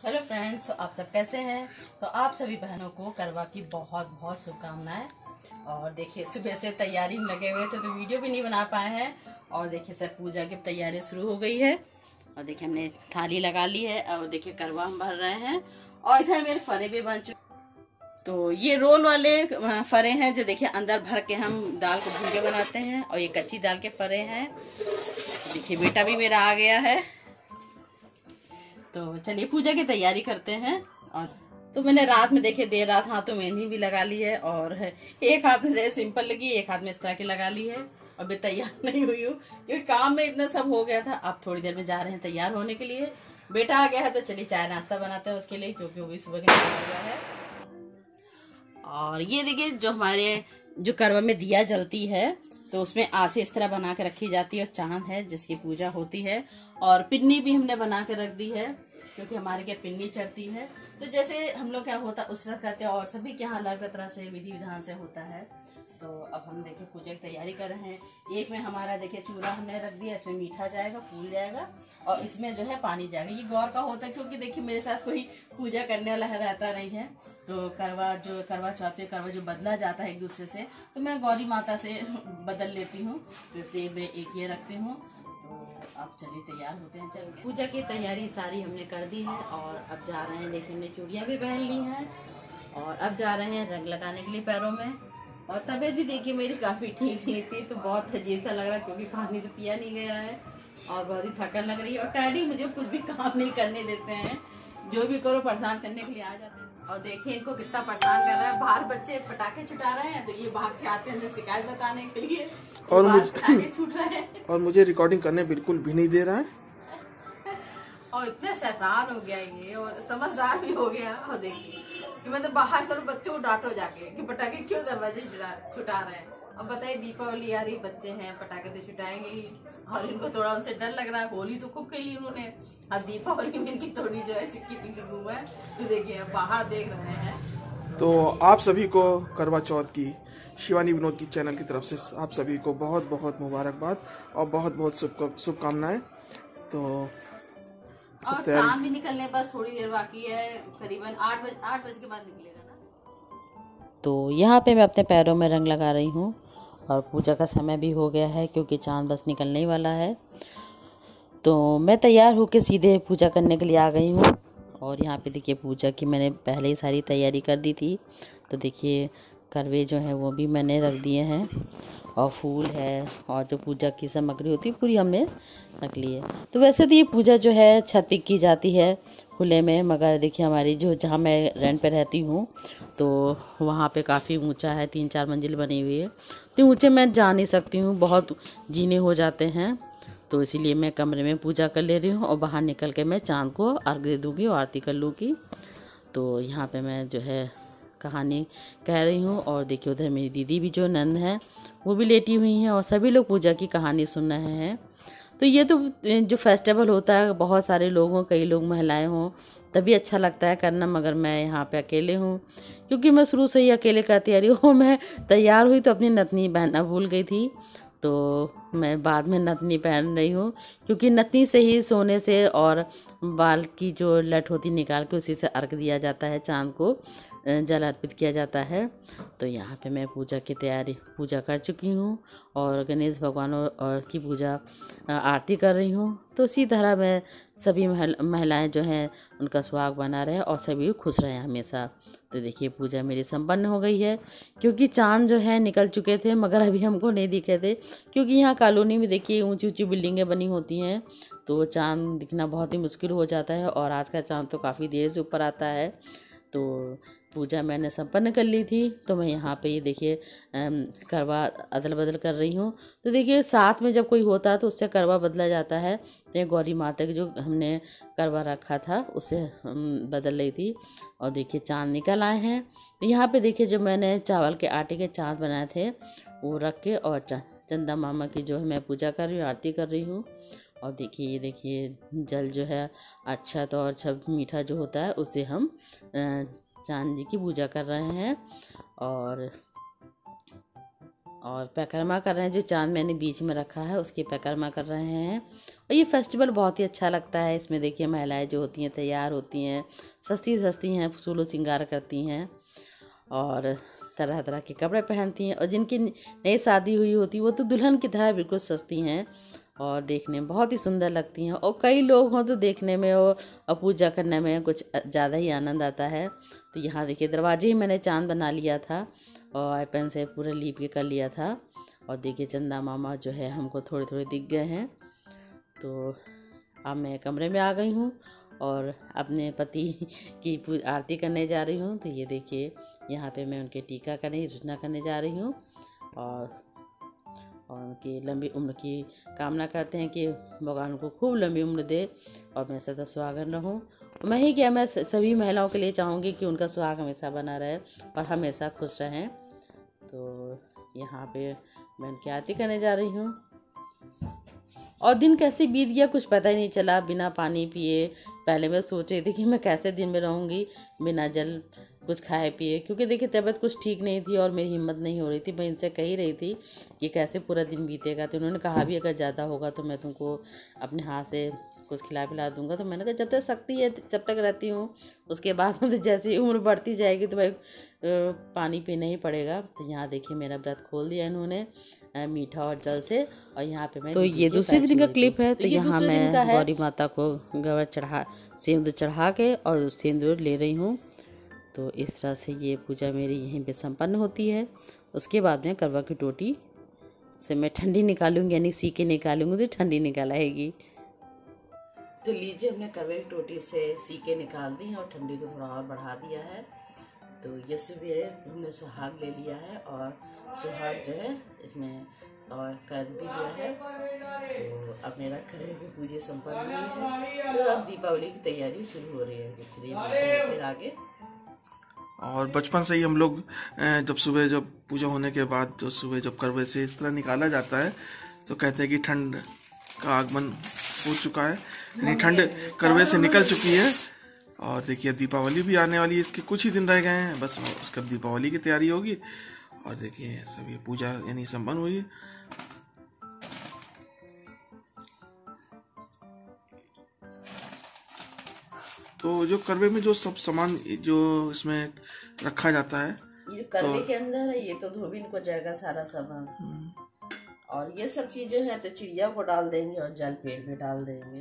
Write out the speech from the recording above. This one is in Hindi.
हेलो फ्रेंड्स, तो आप सब कैसे हैं। तो आप सभी बहनों को करवा की बहुत बहुत शुभकामनाएं। और देखिए सुबह से तैयारी में लगे हुए थे तो वीडियो भी नहीं बना पाए हैं। और देखिए सब पूजा की तैयारी शुरू हो गई है। और देखिए हमने थाली लगा ली है और देखिए करवा हम भर रहे हैं। और इधर मेरे फरे भी बन चुके। तो ये रोल वाले फरे हैं जो देखिए अंदर भर के हम दाल को भून के बनाते हैं। और ये कच्ची दाल के फरे हैं। देखिए बेटा भी मेरा आ गया है। तो चलिए पूजा की तैयारी करते हैं। और तो मैंने रात में देखे देर रात हाथों में मेहंदी भी लगा ली है। और एक हाथ में सिंपल लगी, एक हाथ में इस तरह की लगा ली है। अभी तैयार नहीं हुई हूँ क्योंकि काम में इतना सब हो गया था। अब थोड़ी देर में जा रहे हैं तैयार होने के लिए। बेटा आ गया है तो चलिए चाय नाश्ता बनाते हैं उसके लिए, क्योंकि वो भी सुबह के निकल गया है। और ये देखिए जो हमारे जो करवा में दिया जलती है तो उसमें आसे इस तरह बना के रखी जाती है। और चांद है जिसकी पूजा होती है। और पिन्नी भी हमने बना के रख दी है क्योंकि हमारे क्या पिन्नी चढ़ती है। तो जैसे हम लोग क्या होता उस तरह करते हैं और सभी के यहाँ अलग तरह से विधि विधान से होता है। तो अब हम देखिए पूजा की तैयारी कर रहे हैं। एक में हमारा देखिए चूरा हमने रख दिया, इसमें मीठा जाएगा, फूल जाएगा। और इसमें जो है पानी जाएगा। ये गौर का होता है क्योंकि देखिए मेरे साथ कोई पूजा करने वाला रहता नहीं है। तो करवा चौथ पे करवा जो बदला जाता है एक दूसरे से, तो मैं गौरी माता से बदल लेती हूँ। तो इसलिए मैं एक ये रखती हूँ। तो अब चलिए तैयार होते हैं। चल पूजा की तैयारी सारी हमने कर दी है। और अब जा रहे हैं, देखिए हमने चूड़ियाँ भी पहन ली हैं। और अब जा रहे हैं रंग लगाने के लिए पैरों में। और तबीयत भी देखिए मेरी काफ़ी ठीक नहीं थी तो बहुत अजीब सा लग रहा है क्योंकि पानी तो पिया नहीं गया है। और बहुत ही थकन लग रही है। और डैडी मुझे कुछ भी काम नहीं करने देते हैं, जो भी करो परेशान करने के लिए आ जाते हैं। और देखिए इनको कितना परेशान कर रहा है। बाहर बच्चे पटाखे छुटा रहे हैं तो ये भाग के आते हैं शिकायत बताने के लिए और पटाखे छूट रहे हैं। और मुझे रिकॉर्डिंग करने बिल्कुल भी नहीं दे रहा है। और इतना शैतान हो गया ये, और समझदार भी हो गया। और देखिए कि मतलब बाहर चलो बच्चों को डांटो जाके कि पटाखे क्यों दरवाजे छुटा रहे हैं। अब बताइए दीपावली आ रही, बच्चे हैं, पटाखे तो छुटाएंगे ही। और इनको थोड़ा उनसे डर लग रहा है। होली तो खूब खेली उन्होंने, अब दीपावली में इनकी थोड़ी जो है सिक्की पिक्की घूम है। तो देखिए बाहर देख रहे हैं। तो आप सभी को करवा चौथ की शिवानी विनोद की चैनल की तरफ से आप सभी को बहुत बहुत मुबारकबाद और बहुत बहुत शुभकामनाएं। तो और चांद भी निकलने बस थोड़ी देर बाकी है, करीबन 8 बजे के बाद निकलेगा ना। तो यहाँ पे मैं अपने पैरों में रंग लगा रही हूँ। और पूजा का समय भी हो गया है क्योंकि चांद बस निकलने ही वाला है। तो मैं तैयार होकर सीधे पूजा करने के लिए आ गई हूँ। और यहाँ पे देखिए पूजा की मैंने पहले ही सारी तैयारी कर दी थी। तो देखिए करवे जो है वो भी मैंने रख दिए हैं। और फूल है और जो पूजा की सामग्री होती है पूरी हमने रख ली है। तो वैसे तो ये पूजा जो है छत पे की जाती है खुले में, मगर देखिए हमारी जो जहाँ मैं रेंट पे रहती हूँ तो वहाँ पे काफ़ी ऊंचा है, 3-4 मंजिल बनी हुई है। तो ऊंचे मैं जा नहीं सकती हूँ, बहुत जीने हो जाते हैं। तो इसीलिए मैं कमरे में पूजा कर ले रही हूँ और बाहर निकल के मैं चाँद को अर्घ दे दूँगी और आरती कर लूँगी। तो यहाँ पे मैं जो है कहानी कह रही हूँ। और देखिए उधर मेरी दीदी भी जो नंद है वो भी लेटी हुई हैं और सभी लोग पूजा की कहानी सुन रहे हैं। तो ये तो जो फेस्टिवल होता है बहुत सारे लोग हों, कई लोग महिलाएं हों, तभी अच्छा लगता है करना। मगर मैं यहाँ पे अकेले हूँ क्योंकि मैं शुरू से ही अकेले करती आ रही हूँ। मैं तैयार हुई तो अपनी नथनी पहनना भूल गई थी। तो मैं बाद में नथनी पहन रही हूँ क्योंकि नथनी से ही सोने से और बाल की जो लट होती निकाल के उसी से अर्घ दिया जाता है, चाँद को जल अर्पित किया जाता है। तो यहाँ पे मैं पूजा कर चुकी हूँ और गणेश भगवान और की पूजा आरती कर रही हूँ। तो इसी तरह मैं सभी महिलाएं जो हैं उनका सुहाग बना रहे और सभी खुश रहे हमेशा। तो देखिए पूजा मेरी संपन्न हो गई है क्योंकि चाँद जो है निकल चुके थे मगर अभी हमको नहीं दिखे थे क्योंकि यहाँ कॉलोनी में देखिए ऊंची ऊंची बिल्डिंगें बनी होती हैं तो चाँद दिखना बहुत ही मुश्किल हो जाता है। और आज का चाँद तो काफ़ी देर से ऊपर आता है। तो पूजा मैंने संपन्न कर ली थी। तो मैं यहाँ पे ये देखिए करवा अदल बदल कर रही हूँ। तो देखिए साथ में जब कोई होता है तो उससे करवा बदला जाता है। तो ये गौरी माता की जो हमने करवा रखा था उससे बदल रही थी। और देखिए चाँद निकल आए हैं। तो यहाँ पे देखिए जो मैंने चावल के आटे के चाँद बनाए थे वो रख के और चंदा मामा की जो है मैं पूजा कर रही हूँ, आरती कर रही हूँ। और देखिए ये देखिए जल जो है अक्षत और सब मीठा जो होता है उससे हम चांद जी की पूजा कर रहे हैं। और परिक्रमा कर रहे हैं। जो चांद मैंने बीच में रखा है उसकी परिक्रमा कर रहे हैं। और ये फेस्टिवल बहुत ही अच्छा लगता है। इसमें देखिए महिलाएं जो होती हैं तैयार होती हैं, सस्ती सस्ती हैं, फूलो श्रृंगार करती हैं और तरह तरह के कपड़े पहनती हैं। और जिनकी नई शादी हुई होती है वो तो दुल्हन की तरह बिल्कुल सस्ती हैं और देखने में बहुत ही सुंदर लगती हैं। और कई लोग हों तो देखने में और पूजा करने में कुछ ज़्यादा ही आनंद आता है। तो यहाँ देखिए दरवाजे ही मैंने चांद बना लिया था और आई पेन से पूरा लीप के कर लिया था। और देखिए चंदा मामा जो है हमको थोड़े थोड़े दिख गए हैं। तो अब मैं कमरे में आ गई हूँ और अपने पति की आरती करने जा रही हूँ। तो ये देखिए यहाँ पे मैं उनके टीका रचना करने जा रही हूँ और उनकी लंबी उम्र की कामना करते हैं कि भगवान उनको खूब लंबी उम्र दे और मैं सदा सुहागन रहूं। मैं ही क्या, मैं सभी महिलाओं के लिए चाहूँगी कि उनका सुहाग हमेशा बना रहे और हमेशा खुश रहें। तो यहाँ पे मैं उनकी आरती करने जा रही हूँ। और दिन कैसे बीत गया कुछ पता ही नहीं चला बिना पानी पिए। पहले मैं सोच रही थी कि मैं कैसे दिन में रहूँगी बिना जल कुछ खाए पिए, क्योंकि देखिए तबीयत कुछ ठीक नहीं थी और मेरी हिम्मत नहीं हो रही थी। मैं इनसे कह रही थी कि कैसे पूरा दिन बीतेगा। तो उन्होंने कहा भी अगर ज़्यादा होगा तो मैं तुमको अपने हाथ से कुछ खिला पिला दूंगा। तो मैंने कहा जब तक शक्ति है जब तक रहती हूँ, उसके बाद में तो जैसे ही उम्र बढ़ती जाएगी तो भाई पानी पीना ही पड़ेगा। तो यहाँ देखिए मेरा व्रत खोल दिया इन्होंने मीठा और जल से। और यहाँ पे मैं तो ये दूसरे दिन का क्लिप है। तो यहाँ मैं गौरी माता को गवर चढ़ा सिंदूर चढ़ा के और सिंदूर ले रही हूँ। तो इस तरह से ये पूजा मेरी यहीं पे संपन्न होती है। उसके बाद में करवा की टोटी से मैं ठंडी निकालूंगी, यानी सी के निकालूंगी तो ठंडी निकाल आएगी। तो लीजिए हमने करवे की टोटी से सी के निकाल दी है और ठंडी को थोड़ा और बढ़ा दिया है। तो ये सुबह हमने सुहाग ले लिया है और सुहाग जो है इसमें और कर भी दिया है। तो अब मेरा करवे की पूजा संपन्न हुई है। तो अब दीपावली की तैयारी शुरू हो रही है। चलिए फिर आगे। और बचपन से ही हम लोग जब पूजा होने के बाद जो सुबह जब करवे से इस तरह निकाला जाता है तो कहते हैं कि ठंड का आगमन हो चुका है, यानी ठंड करवे से निकल चुकी है। और देखिए दीपावली भी आने वाली है, इसके कुछ ही दिन रह गए हैं, बस उसके बाद दीपावली की तैयारी होगी। और देखिए सभी पूजा यानी संपन्न हुई। तो जो करवे में जो सब सामान जो इसमें रखा जाता है, ये करवे के अंदर है, ये तो धोबी को जाएगा सारा सामान। और ये सब चीजें हैं तो चिड़िया को डाल देंगे और जल पेड़ में डाल देंगे।